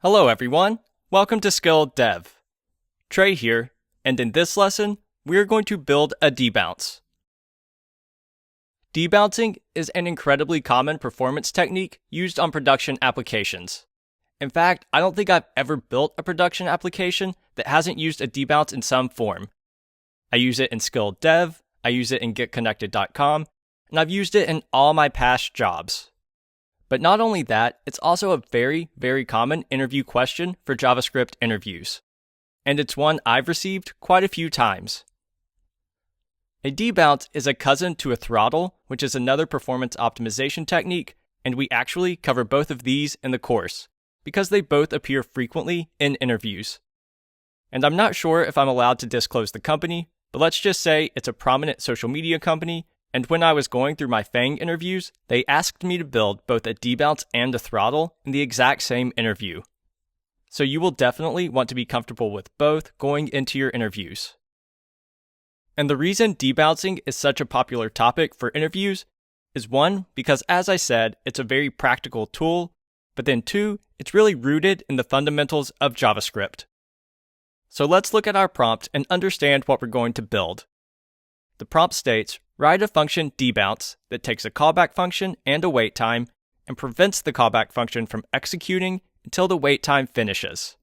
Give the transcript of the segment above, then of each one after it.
Hello everyone, welcome to Skill Dev. Trey here, and in this lesson, we are going to build a debounce. Debouncing is an incredibly common performance technique used on production applications. In fact, I don't think I've ever built a production application that hasn't used a debounce in some form. I use it in Skill Dev, I use it in getconnected.com, and I've used it in all my past jobs. But not only that, it's also a very, very common interview question for JavaScript interviews. And it's one I've received quite a few times. A debounce is a cousin to a throttle, which is another performance optimization technique, and we actually cover both of these in the course, because they both appear frequently in interviews. And I'm not sure if I'm allowed to disclose the company, but let's just say it's a prominent social media company, and when I was going through my FANG interviews, they asked me to build both a debounce and a throttle in the exact same interview. So you will definitely want to be comfortable with both going into your interviews. And the reason debouncing is such a popular topic for interviews is one, because as I said, it's a very practical tool, but then two, it's really rooted in the fundamentals of JavaScript. So let's look at our prompt and understand what we're going to build. The prompt states, write a function debounce that takes a callback function and a wait time and prevents the callback function from executing until the wait time finishes.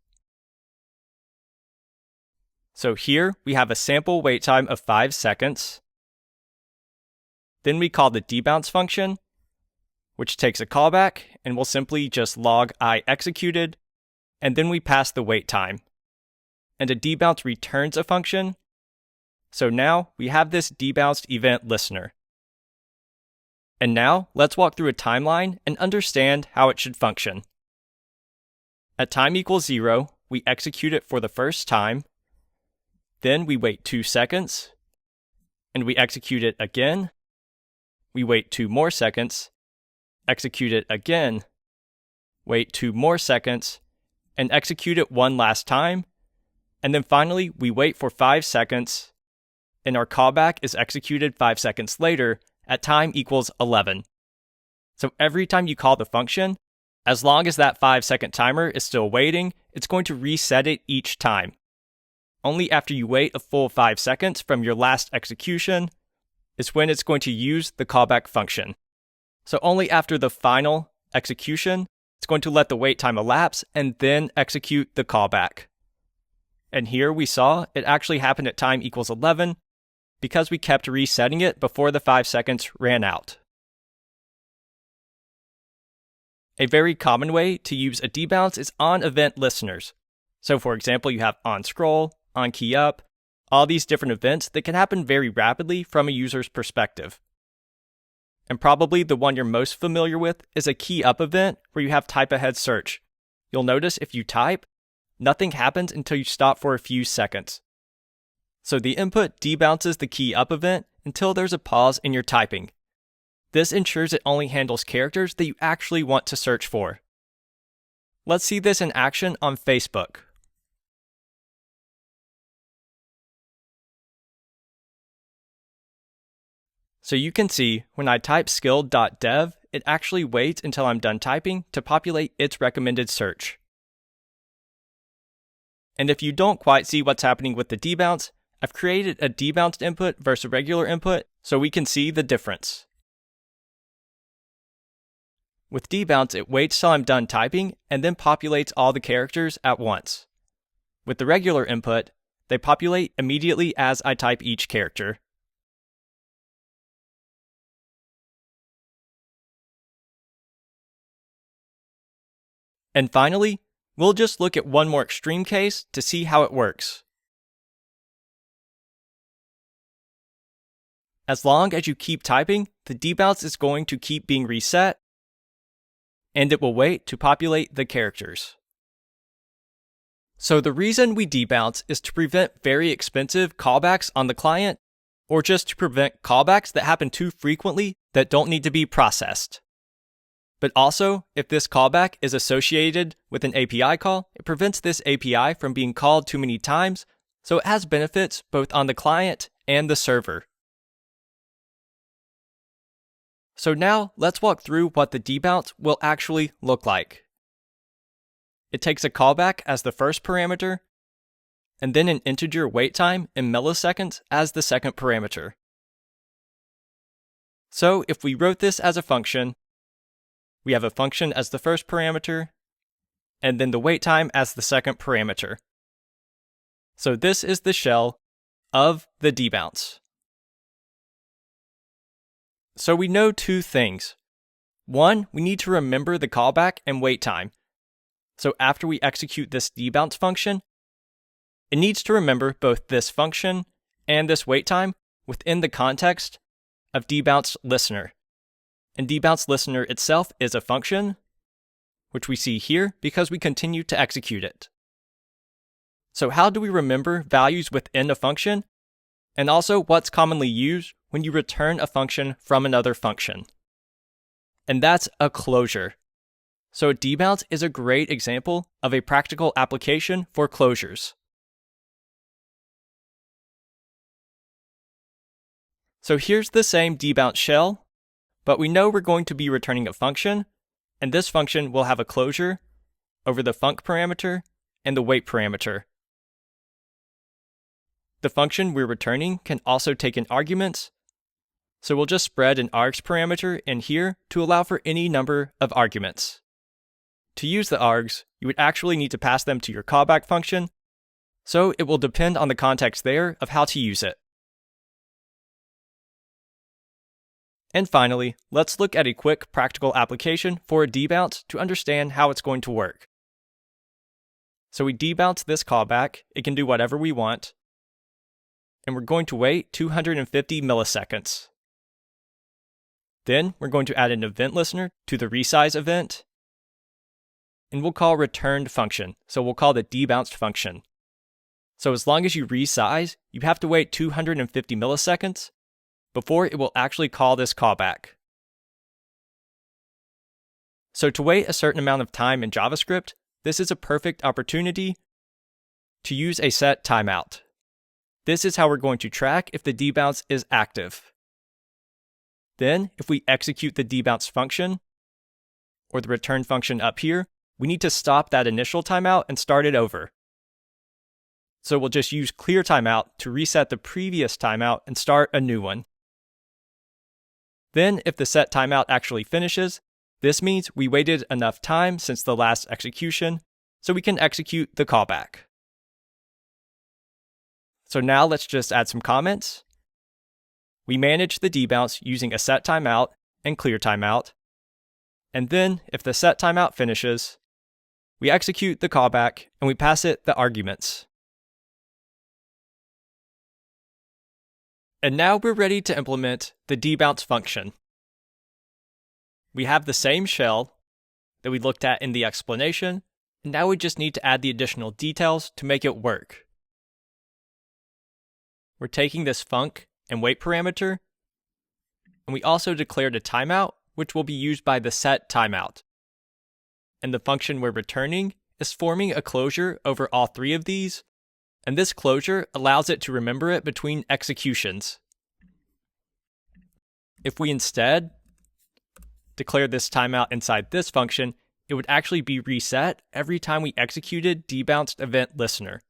So here we have a sample wait time of 5 seconds. Then we call the debounce function, which takes a callback and will simply just log I executed, and then we pass the wait time. And a debounce returns a function. So now we have this debounced event listener. And now let's walk through a timeline and understand how it should function. At time equals 0, we execute it for the first time. Then we wait 2 seconds, and we execute it again. We wait 2 more seconds, execute it again, wait 2 more seconds, and execute it one last time. And then finally, we wait for 5 seconds, and our callback is executed 5 seconds later at time equals 11. So every time you call the function, as long as that 5-second timer is still waiting, it's going to reset it each time. Only after you wait a full 5 seconds from your last execution is when it's going to use the callback function. So only after the final execution, it's going to let the wait time elapse and then execute the callback. And here we saw it actually happened at time equals 11 because we kept resetting it before the 5 seconds ran out. A very common way to use a debounce is on event listeners. So for example, you have on scroll, on key up, all these different events that can happen very rapidly from a user's perspective. And probably the one you're most familiar with is a key up event where you have type ahead search. You'll notice if you type, nothing happens until you stop for a few seconds. So the input debounces the key up event until there's a pause in your typing. This ensures it only handles characters that you actually want to search for. Let's see this in action on Facebook. So you can see when I type skill.dev, it actually waits until I'm done typing to populate its recommended search. And if you don't quite see what's happening with the debounce, I've created a debounced input versus a regular input so we can see the difference. With debounce, it waits till I'm done typing and then populates all the characters at once. With the regular input, they populate immediately as I type each character. And finally, we'll just look at one more extreme case to see how it works. As long as you keep typing, the debounce is going to keep being reset, and it will wait to populate the characters. So the reason we debounce is to prevent very expensive callbacks on the client, or just to prevent callbacks that happen too frequently that don't need to be processed. But also, if this callback is associated with an API call, it prevents this API from being called too many times, so it has benefits both on the client and the server. So now let's walk through what the debounce will actually look like. it takes a callback as the first parameter, and then an integer wait time in milliseconds as the second parameter. So if we wrote this as a function, we have a function as the first parameter, and then the wait time as the second parameter. So this is the shell of the debounce. So we know two things. One, we need to remember the callback and wait time. So after we execute this debounce function, it needs to remember both this function and this wait time within the context of debounce listener. And debounce listener itself is a function, which we see here because we continue to execute it. So how do we remember values within a function? And also what's commonly used when you return a function from another function? And that's a closure. So debounce is a great example of a practical application for closures. So here's the same debounce shell, but we know we're going to be returning a function, and this function will have a closure over the func parameter and the wait parameter. The function we're returning can also take in arguments, so we'll just spread an args parameter in here to allow for any number of arguments. To use the args, you would actually need to pass them to your callback function, so it will depend on the context there of how to use it. And finally, let's look at a quick practical application for a debounce to understand how it's going to work. So we debounce this callback, it can do whatever we want, and we're going to wait 250 milliseconds. Then we're going to add an event listener to the resize event, and we'll call returned function, so we'll call the debounced function. So as long as you resize, you have to wait 250 milliseconds before it will actually call this callback. So to wait a certain amount of time in JavaScript, this is a perfect opportunity to use a set timeout. This is how we're going to track if the debounce is active. Then, if we execute the debounce function, or the return function up here, we need to stop that initial timeout and start it over. So we'll just use clear timeout to reset the previous timeout and start a new one. Then, if the set timeout actually finishes, this means we waited enough time since the last execution, so we can execute the callback. So now let's just add some comments. We manage the debounce using a set timeout and clear timeout. And then, if the set timeout finishes, we execute the callback and we pass it the arguments. And now we're ready to implement the debounce function. We have the same shell that we looked at in the explanation, and now we just need to add the additional details to make it work. We're taking this func and wait parameter, and we also declared a timeout, which will be used by the set timeout. And the function we're returning is forming a closure over all three of these, and this closure allows it to remember it between executions. If we instead declare this timeout inside this function, it would actually be reset every time we executed debounced event listener.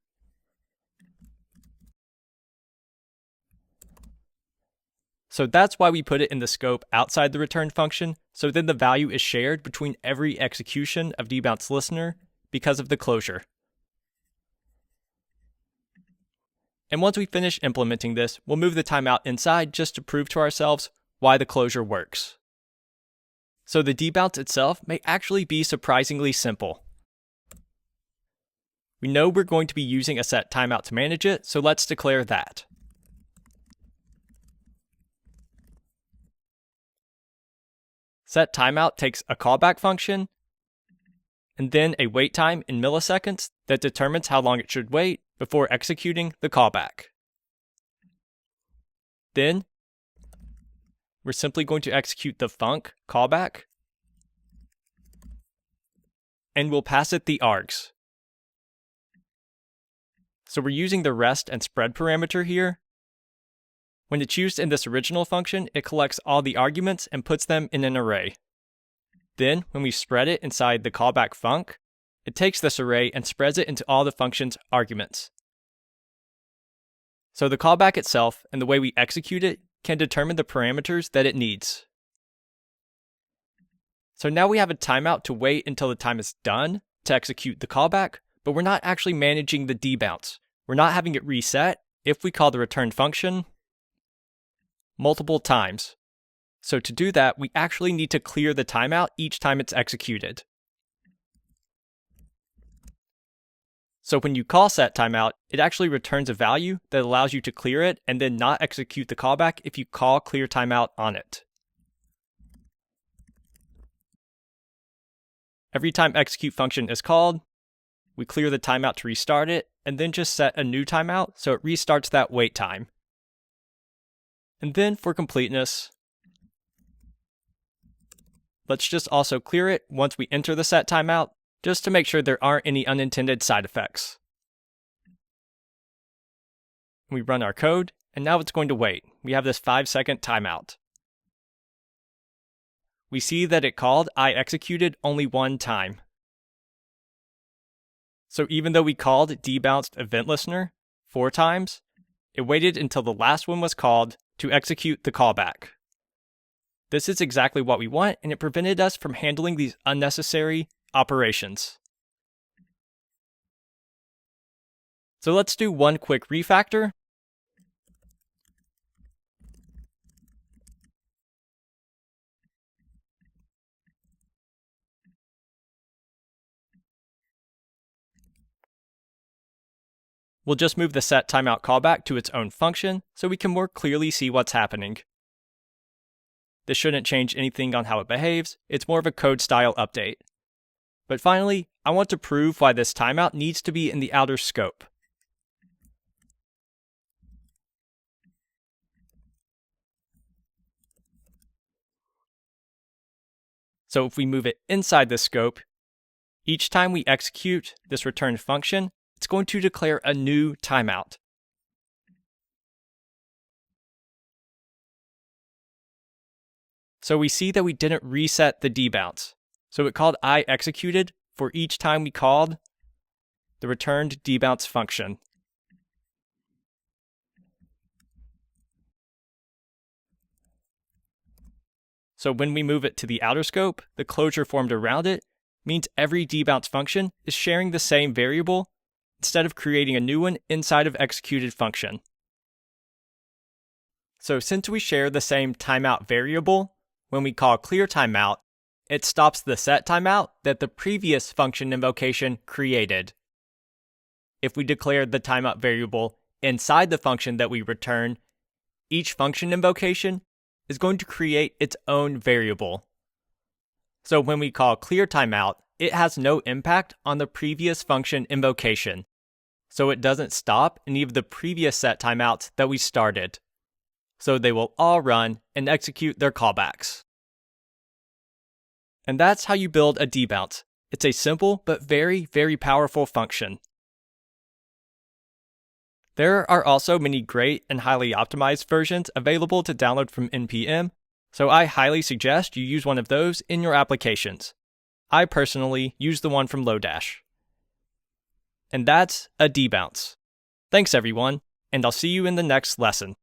So that's why we put it in the scope outside the return function, so then the value is shared between every execution of debounce listener because of the closure. And once we finish implementing this, we'll move the timeout inside just to prove to ourselves why the closure works. So the debounce itself may actually be surprisingly simple. We know we're going to be using a set timeout to manage it, so let's declare that. Set timeout takes a callback function, and then a wait time in milliseconds that determines how long it should wait before executing the callback. Then, we're simply going to execute the func callback, and we'll pass it the args. So we're using the rest and spread parameter here. When it's used in this original function, it collects all the arguments and puts them in an array. Then, when we spread it inside the callback func, It takes this array and spreads it into all the function's arguments. So the callback itself and the way we execute it can determine the parameters that it needs. So now we have a timeout to wait until the time is done to execute the callback, but we're not actually managing the debounce. We're not having it reset if we call the return function multiple times. So to do that, we actually need to clear the timeout each time it's executed. So when you call set timeout, it actually returns a value that allows you to clear it and then not execute the callback if you call clear timeout on it. Every time execute function is called, we clear the timeout to restart it, and then just set a new timeout so it restarts that wait time. And then for completeness, let's just also clear it once we enter the set timeout, just to make sure there aren't any unintended side effects. We run our code, and now it's going to wait. We have this 5-second timeout. We see that it called I executed only one time. So even though we called debounced event listener 4 times, it waited until the last one was called to execute the callback. This is exactly what we want, and it prevented us from handling these unnecessary operations. So let's do one quick refactor. We'll just move the set timeout callback to its own function so we can more clearly see what's happening. This shouldn't change anything on how it behaves, it's more of a code style update. But finally, I want to prove why this timeout needs to be in the outer scope. So if we move it inside the scope, each time we execute this return function, it's going to declare a new timeout. So we see that we didn't reset the debounce. So it called I executed for each time we called the returned debounce function. So when we move it to the outer scope, the closure formed around it means every debounce function is sharing the same variable instead of creating a new one inside of executed function. So since we share the same timeout variable, when we call clear timeout, it stops the set timeout that the previous function invocation created. If we declare the timeout variable inside the function that we return, each function invocation is going to create its own variable. So when we call clear timeout, it has no impact on the previous function invocation. So it doesn't stop any of the previous set timeouts that we started. So they will all run and execute their callbacks. And that's how you build a debounce. It's a simple but very, very powerful function. There are also many great and highly optimized versions available to download from NPM, so I highly suggest you use one of those in your applications. I personally use the one from Lodash. And that's a debounce. Thanks everyone, and I'll see you in the next lesson.